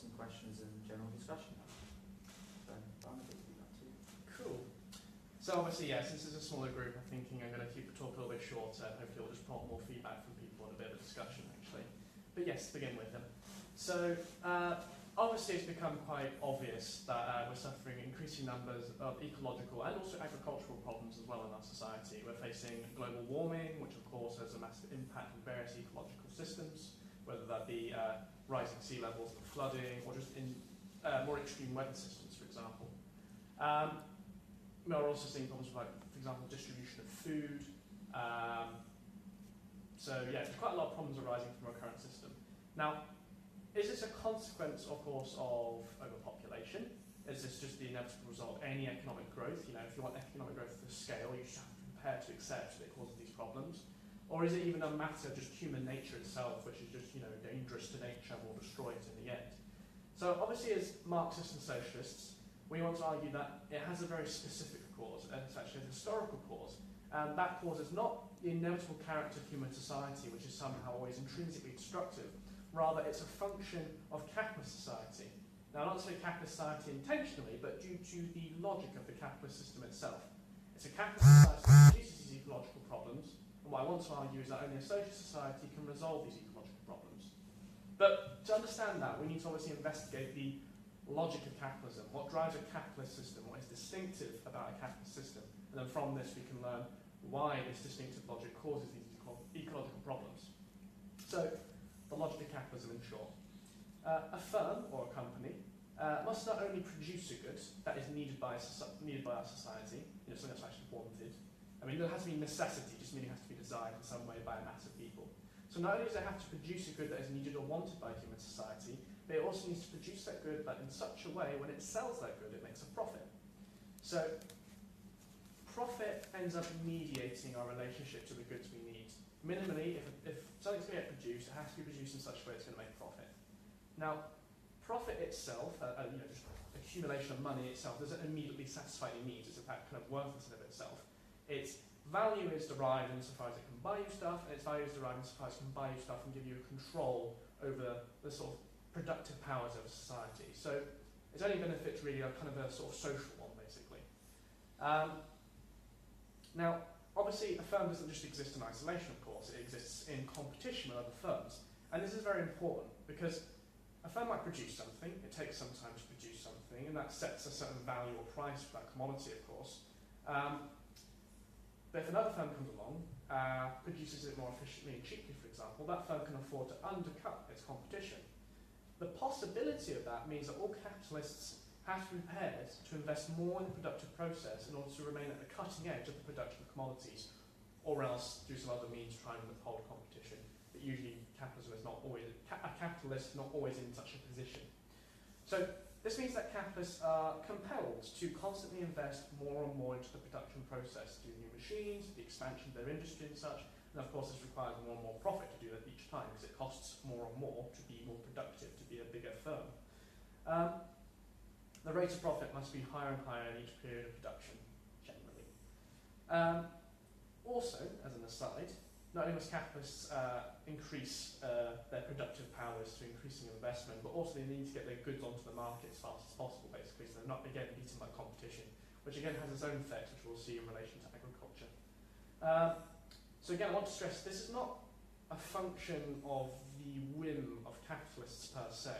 some questions and general discussion. So, Barnaby, you got to. Cool. So obviously, yeah, since it's a smaller group, I'm thinking I'm going to keep the talk a little bit shorter. Hopefully, we'll just prompt more feedback from people and a bit of a discussion, actually. But yes, to begin with them. So obviously, it's become quite obvious that we're suffering increasing numbers of ecological and also agricultural problems as well in our society. We're facing global warming, which of course has a massive impact on various ecological systems, whether that be rising sea levels and flooding, or just in more extreme weather systems, for example. We're also seeing problems with, like, for example, distribution of food. So yeah, there's quite a lot of problems arising from our current system. Now, is this a consequence, of course, of overpopulation? Is this just the inevitable result of any economic growth? You know, if you want economic growth to scale, you should have to be prepared to accept that it causes these problems. Or is it even a matter of just human nature itself, which is just, you know, dangerous to nature and will destroy it in the end? So obviously, as Marxists and socialists, we want to argue that it has a very specific cause, and it's actually a historical cause. And that cause is not the inevitable character of human society, which is somehow always intrinsically destructive. Rather, it's a function of capitalist society. Now, not to say capitalist society intentionally, but due to the logic of the capitalist system itself. It's a capitalist society that produces these ecological problems. And what I want to argue is that only a social society can resolve these ecological problems. But to understand that, we need to obviously investigate the logic of capitalism. What drives a capitalist system? What is distinctive about a capitalist system? And then from this, we can learn why this distinctive logic causes these ecological problems. So, the logic of capitalism in short. A firm or a company must not only produce a good that is needed by our society, you know, something that's actually wanted. I mean, there has to be necessity, just meaning it has to be desired in some way by a mass of people. So not only does it have to produce a good that is needed or wanted by human society, but it also needs to produce that good but in such a way when it sells that good, it makes a profit. So profit ends up mediating our relationship to the goods we need. Minimally, if something's going to get produced, it has to be produced in such a way it's going to make profit. Now, profit itself, you know, just accumulation of money itself, doesn't immediately satisfy your needs. It's in fact kind of worthless in of itself. Its value is derived insofar as it can buy you stuff, and its value is derived insofar as it can buy you stuff and give you control over the sort of productive powers of society. So its only benefits really are kind of a sort of social one, basically. Now, obviously, a firm doesn't just exist in isolation, of course. It exists in competition with other firms. And this is very important because a firm might produce something, it takes some time to produce something, and that sets a certain value or price for that commodity, of course. But if another firm comes along, produces it more efficiently and cheaply, for example, that firm can afford to undercut its competition. The possibility of that means that all capitalists have to be prepared to invest more in the productive process in order to remain at the cutting edge of the production of commodities, or else through some other means try and uphold competition. But usually capitalism is not always, a capitalist is not always in such a position. So this means that capitalists are compelled to constantly invest more and more into the production process through new machines, the expansion of their industry and such, and of course this requires more and more profit to do that each time because it costs more and more to be more productive, to be a bigger firm. The rate of profit must be higher and higher in each period of production, generally. Also, as an aside, not only must capitalists increase their productive powers through increasing investment, but also they need to get their goods onto the market as fast as possible, basically, so they're not, again, beaten by competition, which again has its own effects, which we'll see in relation to agriculture. So again, I want to stress, this is not a function of the whim of capitalists per se.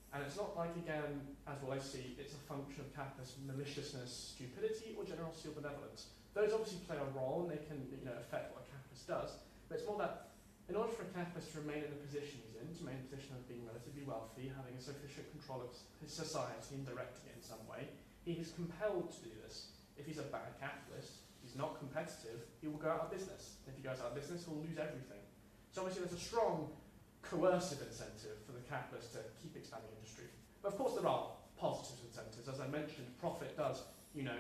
And it's not like, again, as we'll see, it's a function of capitalist maliciousness, stupidity, or generosity or benevolence. Those obviously play a role, and they can, you know, affect what a capitalist does. But it's more that in order for a capitalist to remain in the position he's in, to remain in the position of being relatively wealthy, having a sufficient control of his society and directing it in some way, he is compelled to do this. If he's a bad capitalist, he's not competitive, he will go out of business. If he goes out of business, he'll lose everything. So obviously there's a strong coercive incentive for the capitalist to keep expanding industry. But of course there are positive incentives. As I mentioned, profit does, you know,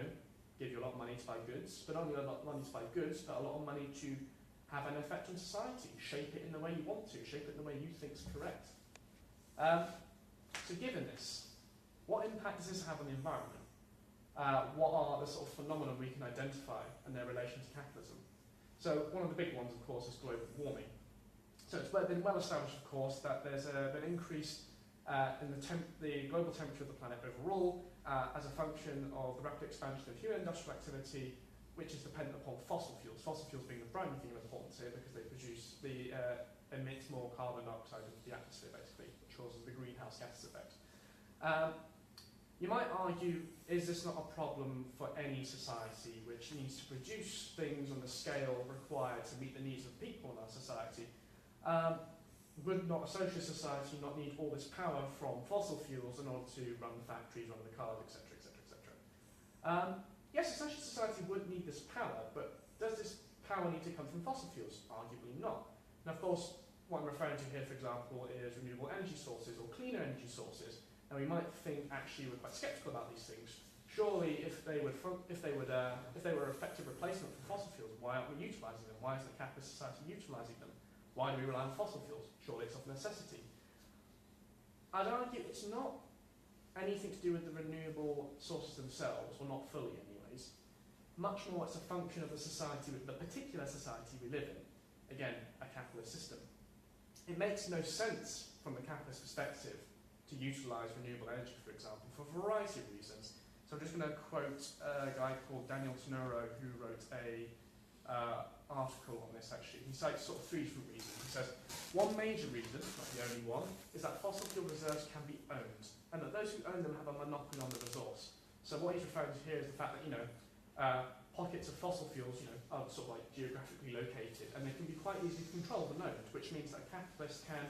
give you a lot of money to buy goods, but not only a lot of money to buy goods, but a lot of money to have an effect on society, shape it in the way you want to, shape it in the way you think is correct. So given this, what impact does this have on the environment? What are the sort of phenomena we can identify in their relation to capitalism? So one of the big ones, of course, is global warming. So it's been well established, of course, that there's been increased in the global temperature of the planet overall as a function of the rapid expansion of human industrial activity, which is dependent upon fossil fuels. Fossil fuels being the primary thing of importance here because they emit more carbon dioxide into the atmosphere, basically, which causes the greenhouse gas effect. You might argue, is this not a problem for any society which needs to produce things on the scale required to meet the needs of people in our society? Would not a socialist society not need all this power from fossil fuels in order to run the factories, run the cars, etc., etc., etc.? Yes, a socialist society would need this power, but does this power need to come from fossil fuels? Arguably not. Now, of course, what I'm referring to here, for example, is renewable energy sources or cleaner energy sources. Now, we might think actually we're quite sceptical about these things. Surely, if they were an effective replacement for fossil fuels, why aren't we utilising them? Why isn't the capitalist society utilising them? Why do we rely on fossil fuels? Surely it's of necessity. I'd argue it's not anything to do with the renewable sources themselves, or not fully anyways. Much more it's a function of the society, the particular society we live in. Again, a capitalist system. It makes no sense from the capitalist perspective to utilise renewable energy, for example, for a variety of reasons. So I'm just going to quote a guy called Daniel Tenoro, who wrote a article on this, actually. He cites sort of three different reasons. He says, one major reason, not the only one, is that fossil fuel reserves can be owned, and that those who own them have a monopoly on the resource. So what he's referring to here is the fact that, pockets of fossil fuels, are sort of like geographically located, and they can be quite easily controlled and owned, which means that a capitalist can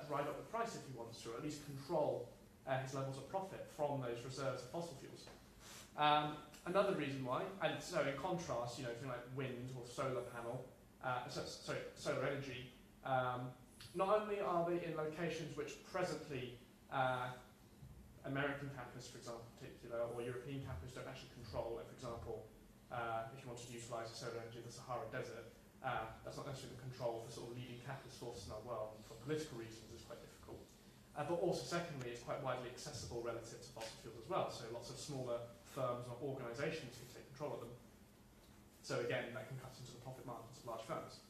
drive up the price if he wants to, or at least control his levels of profit from those reserves of fossil fuels. Another reason why, and so in contrast, something like wind or solar panel, solar energy, not only are they in locations which presently American capitalists, for example, in particular, or European capitalists don't actually control, like, for example, if you wanted to utilise solar energy in the Sahara Desert, that's not necessarily the control for sort of leading capitalist forces in our world, and for political reasons it's quite difficult. But also, secondly, it's quite widely accessible relative to fossil fuels as well, so lots of smaller firms or organisations can take control of them. So again, that can cut into the profit margins of large firms.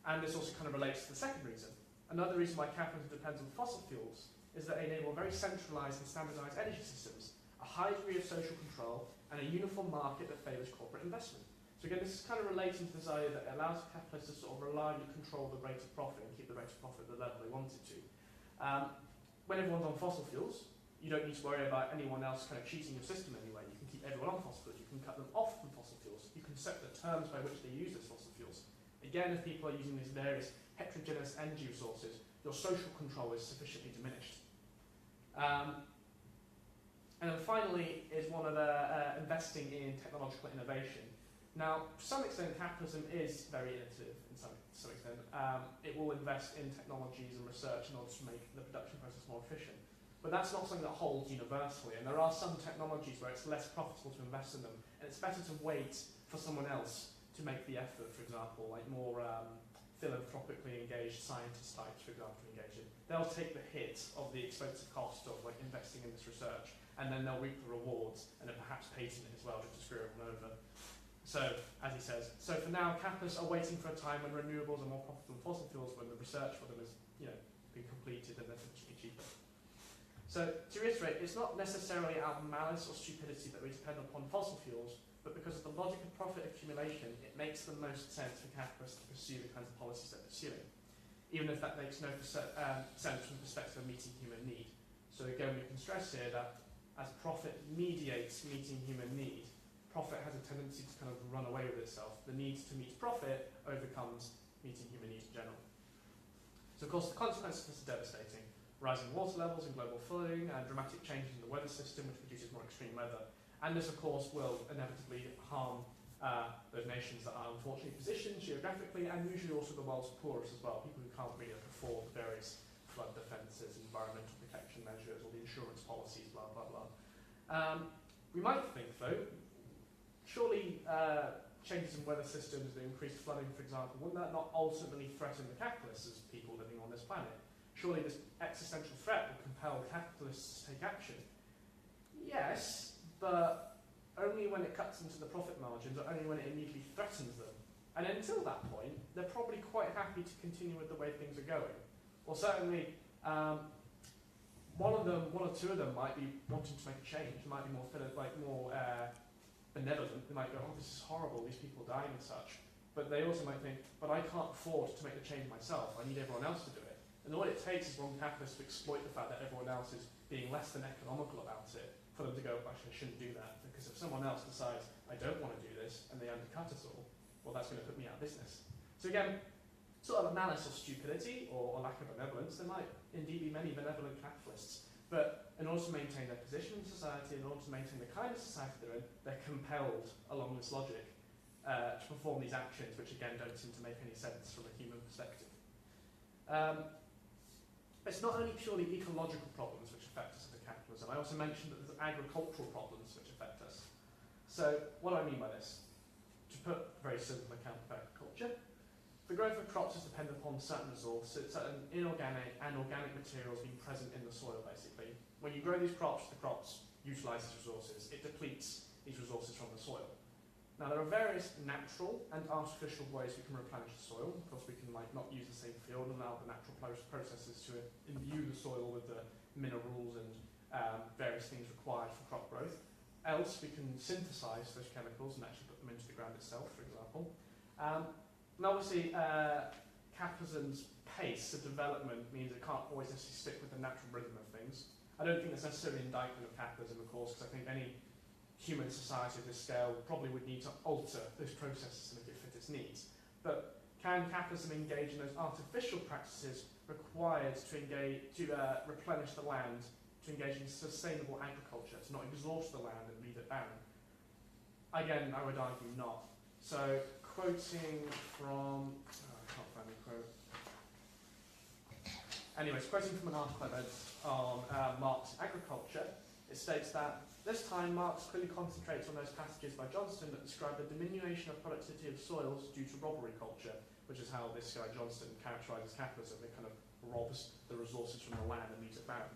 And this also kind of relates to the second reason. Another reason why capitalism depends on fossil fuels is that they enable very centralised and standardised energy systems, a high degree of social control, and a uniform market that favours corporate investment. So again, this is kind of relating to this idea that it allows capitalists to sort of reliably control the rate of profit and keep the rate of profit at the level they want it to. When everyone's on fossil fuels, you don't need to worry about anyone else kind of cheating your system anyway. You can keep everyone on fossil fuels. You can cut them off from fossil fuels. You can set the terms by which they use those fossil fuels. Again, if people are using these various heterogeneous energy resources, your social control is sufficiently diminished. And then finally is one of investing in technological innovation. Now, to some extent, capitalism is very innovative in some extent. It will invest in technologies and research in order to make the production process more efficient. But that's not something that holds universally, and there are some technologies where it's less profitable to invest in them, and it's better to wait for someone else to make the effort, for example, like more philanthropically engaged scientist types, for example, to engage in. They'll take the hit of the expensive cost of like investing in this research, and then they'll reap the rewards, and then perhaps patent it as well, just to screw everyone over. So, as he says, so for now, capitalists are waiting for a time when renewables are more profitable than fossil fuels, when the research for them has, been completed and they're sufficiently cheaper. So, to reiterate, it's not necessarily out of malice or stupidity that we depend upon fossil fuels, but because of the logic of profit accumulation, it makes the most sense for capitalists to pursue the kinds of policies they're pursuing, even if that makes no sense from the perspective of meeting human need. So again, we can stress here that as profit mediates meeting human need, profit has a tendency to kind of run away with itself. The need to meet profit overcomes meeting human needs in general. So of course, the consequences of this are devastating. Rising water levels and global flooding, and dramatic changes in the weather system, which produces more extreme weather. And this, of course, will inevitably harm those nations that are unfortunately positioned geographically, and usually also the world's poorest as well, people who can't really afford the various flood defences, environmental protection measures, or the insurance policies, blah, blah, blah. We might think, though, surely changes in weather systems, the increased flooding, for example, wouldn't that not ultimately threaten the capitalists as people living on this planet? Surely this existential threat will compel capitalists to take action. Yes, but only when it cuts into the profit margins, or only when it immediately threatens them. And until that point, they're probably quite happy to continue with the way things are going. Or certainly, one or two of them might be wanting to make a change, might be more benevolent. They might go, oh, this is horrible, these people are dying and such. But they also might think, but I can't afford to make the change myself, I need everyone else to do it. And all it takes is one capitalist to exploit the fact that everyone else is being less than economical about it, for them to go, actually I shouldn't do that, because if someone else decides, I don't want to do this, and they undercut us all, well that's going to put me out of business. So again, sort of a malice or stupidity, or lack of benevolence, there might indeed be many benevolent capitalists, but in order to maintain their position in society, in order to maintain the kind of society they're in, they're compelled, along this logic, to perform these actions, which again don't seem to make any sense from a human perspective. It's not only purely ecological problems which affect us under capitalism. I also mentioned that there's agricultural problems which affect us. So what do I mean by this? To put a very simple account of agriculture, the growth of crops is dependent upon certain resources, certain inorganic and organic materials being present in the soil, basically. When you grow these crops, the crops utilise these resources. It depletes these resources from the soil. Now, there are various natural and artificial ways we can replenish the soil. Of course, we can not use the same field and allow the natural processes to imbue the soil with the minerals and various things required for crop growth. Else, we can synthesise those chemicals and actually put them into the ground itself, for example. And obviously, capitalism's pace of development means it can't always necessarily stick with the natural rhythm of things. I don't think that's necessarily an indictment of capitalism, of course, because I think any human society of this scale probably would need to alter those processes to make it fit its needs. But can capitalism engage in those artificial practices required to replenish the land, to engage in sustainable agriculture, to not exhaust the land and leave it barren? Again, I would argue not. So, quoting from... I can't find the quote. Anyways, quoting from an article I read on Marx Agriculture, it states that this time Marx clearly concentrates on those passages by Johnston that describe the diminution of productivity of soils due to robbery culture, which is how this guy Johnston characterises capitalism. It kind of robs the resources from the land and leaves it barren,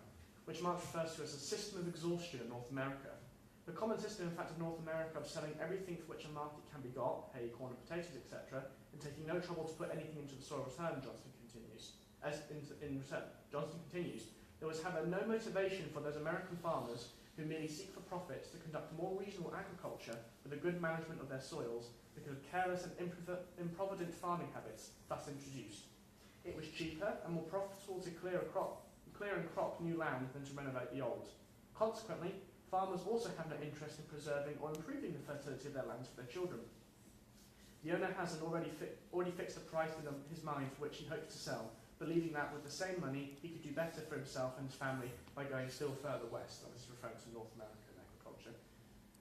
which Marx refers to as a system of exhaustion in North America. The common system, in fact, of North America of selling everything for which a market can be got, hay, corn and potatoes, etc., and taking no trouble to put anything into the soil return, Johnston continues. In return, Johnston continues, there was however no motivation for those American farmers who merely seek for profits to conduct more reasonable agriculture with a good management of their soils because of careless and improvident farming habits thus introduced. It was cheaper and more profitable to clear and crop new land than to renovate the old. Consequently, farmers also have no interest in preserving or improving the fertility of their lands for their children. The owner has already fixed a price in his mind for which he hopes to sell, believing that with the same money he could do better for himself and his family by going still further west. This is referring to North American agriculture.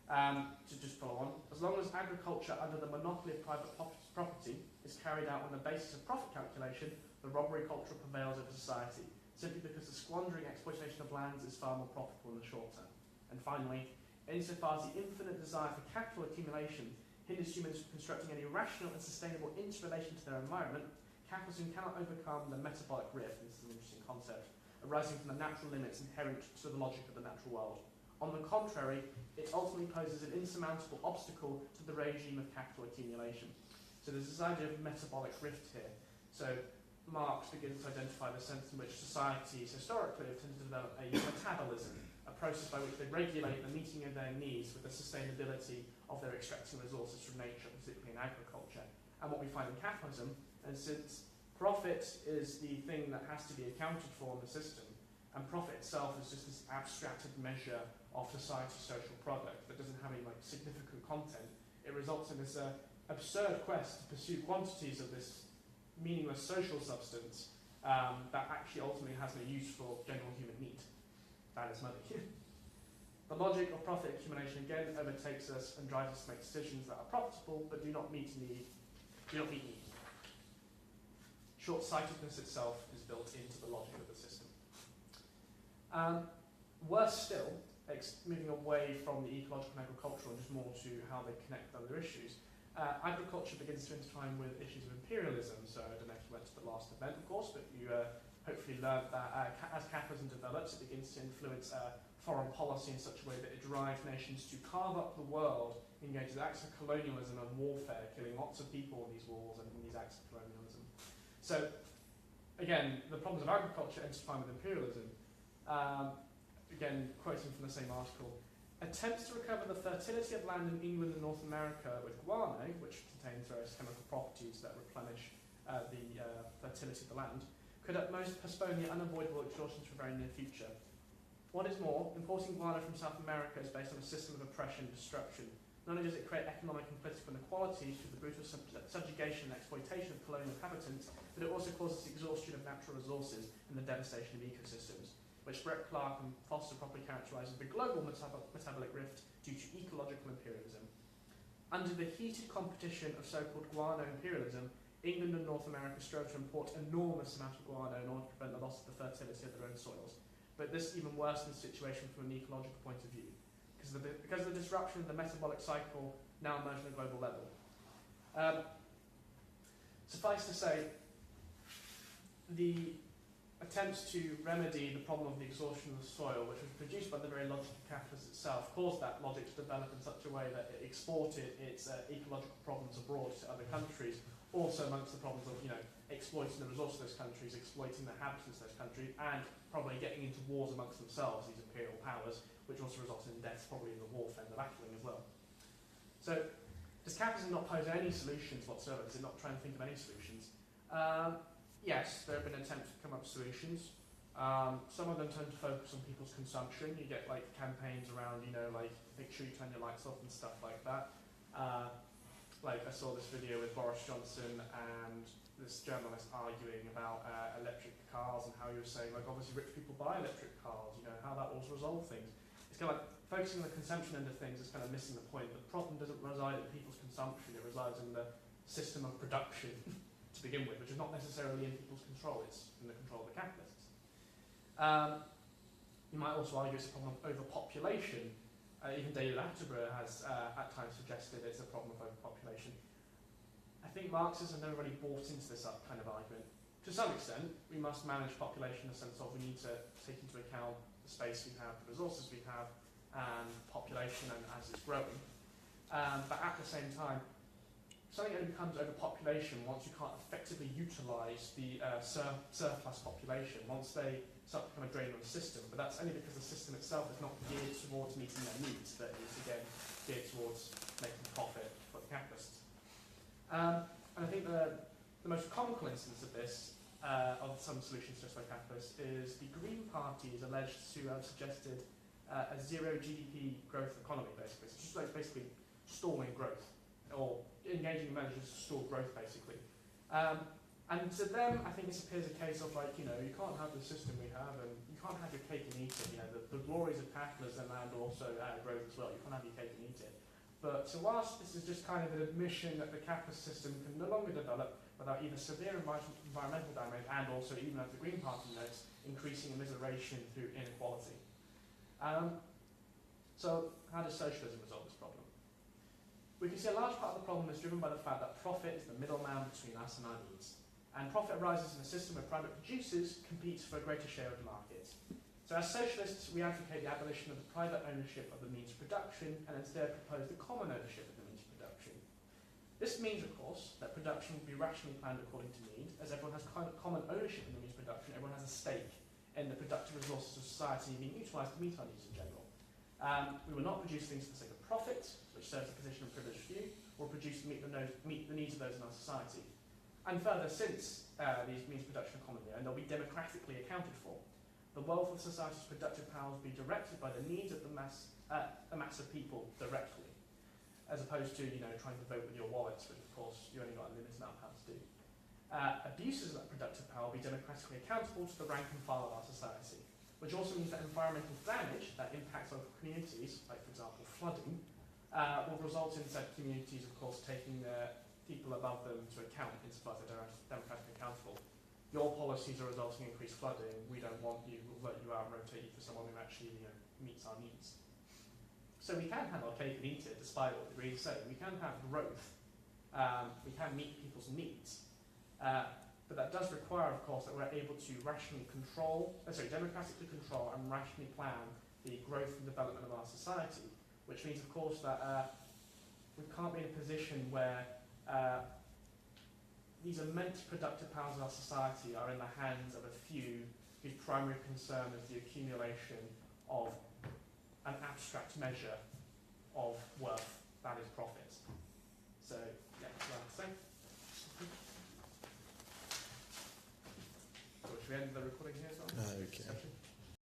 To just follow on, as long as agriculture under the monopoly of private property is carried out on the basis of profit calculation, the robbery culture prevails over society, simply because the squandering exploitation of lands is far more profitable in the short term. And finally, insofar as the infinite desire for capital accumulation hinders humans from constructing any rational and sustainable interrelation to their environment, capitalism cannot overcome the metabolic rift, and this is an interesting concept, arising from the natural limits inherent to the logic of the natural world. On the contrary, it ultimately poses an insurmountable obstacle to the regime of capital accumulation. So there's this idea of metabolic rift here. So Marx begins to identify the sense in which societies historically have tended to develop a metabolism, a process by which they regulate the meeting of their needs with the sustainability of their extracting resources from nature, particularly in agriculture. And what we find in capitalism, and since profit is the thing that has to be accounted for in the system, and profit itself is just this abstracted measure of society's social product that doesn't have any significant content, it results in this absurd quest to pursue quantities of this meaningless social substance that actually ultimately has no use for general human need. That is money. The logic of profit accumulation again overtakes us and drives us to make decisions that are profitable but do not meet need. Short-sightedness itself is built into the logic of the system. Worse still, moving away from the ecological and agricultural and just more to how they connect with other issues, agriculture begins to intertwine with issues of imperialism. So I don't know if you went to the last event, of course, but you hopefully learned that as capitalism develops, it begins to influence foreign policy in such a way that it drives nations to carve up the world, engage in acts of colonialism and warfare, killing lots of people in these wars and in these acts of colonialism. So, again, the problems of agriculture intertwine with imperialism. Again, quoting from the same article, attempts to recover the fertility of land in England and North America with guano, which contains various chemical properties that replenish the fertility of the land, could at most postpone the unavoidable exhaustion to a very near future. What is more, importing guano from South America is based on a system of oppression and destruction. Not only does it create economic and political inequalities through the brutal subjugation and exploitation of colonial inhabitants, but it also causes the exhaustion of natural resources and the devastation of ecosystems, which Brett Clark and Foster properly characterise as the global metabolic rift due to ecological imperialism. Under the heated competition of so-called guano imperialism, England and North America strove to import enormous amounts of guano in order to prevent the loss of the fertility of their own soils. But this even worsens the situation from an ecological point of view, because of the disruption of the metabolic cycle now emerging at a global level. Suffice to say, the attempts to remedy the problem of the exhaustion of the soil, which was produced by the very logic of capitalism itself, caused that logic to develop in such a way that it exported its ecological problems abroad to other countries, also amongst the problems of exploiting the resources of those countries, exploiting the inhabitants of those countries, and probably getting into wars amongst themselves, these imperial powers, which also resulted in deaths probably in the warfare and the battling as well. So, does capitalism not pose any solutions whatsoever? Does it not try and think of any solutions? Yes, there have been attempts to come up with solutions. Some of them tend to focus on people's consumption. You get like campaigns around, make sure you turn your lights off and stuff like that. Like I saw this video with Boris Johnson and this journalist arguing about electric cars and how he was saying, like, obviously rich people buy electric cars, how that will resolve things. It's kind of like focusing on the consumption end of things is kind of missing the point. The problem doesn't reside in people's consumption, it resides in the system of production to begin with, which is not necessarily in people's control, it's in the control of the capitalists. You might also argue it's a problem of overpopulation. Even David Attenborough has at times suggested it's a problem of overpopulation. I think Marxists have never really bought into this kind of argument. To some extent, we must manage population in the sense of we need to take into account the space we have, the resources we have, and population and as it's growing. But at the same time, something only becomes overpopulation once you can't effectively utilise the surplus population, once they start to become a drain on the system. But that's only because the system itself is not geared towards meeting their needs, but is again geared towards making profit for the capitalists. And I think the most comical instance of this, of some solutions just by capitalists, is the Green Party is alleged to have suggested a zero GDP growth economy, basically. It's just like basically stalling growth, or engaging in measures to stall growth, basically. And to them, I think this appears a case of like, you can't have the system we have, and you can't have your cake and eat it. The glories of capitalism and also growth as well. You can't have your cake and eat it. But so whilst this is just kind of an admission that the capitalist system can no longer develop without either severe environmental damage and also, even as the Green Party notes, increasing immiseration through inequality. So how does socialism resolve this problem? We can see a large part of the problem is driven by the fact that profit is the middleman between us and our needs. And profit arises in a system where private producers compete for a greater share of the market. So as socialists, we advocate the abolition of the private ownership of the means of production and instead propose the common ownership of the means of production. This means, of course, that production will be rationally planned according to need, as everyone has common ownership in the means of production, everyone has a stake in the productive resources of society being utilised to meet our needs in general. We will not produce things for the sake of profit, which serves the position of privileged few, or produce to meet the needs of those in our society. And further, since these means of production are commonly owned, they'll be democratically accounted for. The wealth of society's productive power will be directed by the needs of the mass of people directly, as opposed to trying to vote with your wallets, which of course you only got a limited amount of power to do. Abuses of that productive power will be democratically accountable to the rank and file of our society, which also means that environmental damage that impacts local communities, like for example flooding, will result in said communities, of course, taking the people above them to account insofar as they're democratically accountable. Your policies are resulting in increased flooding, we don't want you, we'll vote you out and rotate you for someone who actually meets our needs. So we can have our cake and eat it, despite what the Greens say. We can have growth, we can meet people's needs, but that does require, of course, that we're able to democratically control and rationally plan the growth and development of our society, which means, of course, that we can't be in a position where these immense productive powers of our society are in the hands of a few whose primary concern is the accumulation of an abstract measure of worth, that is profit. So, yeah, that's what I'm saying. So should we end the recording here as well? Okay. Discussion?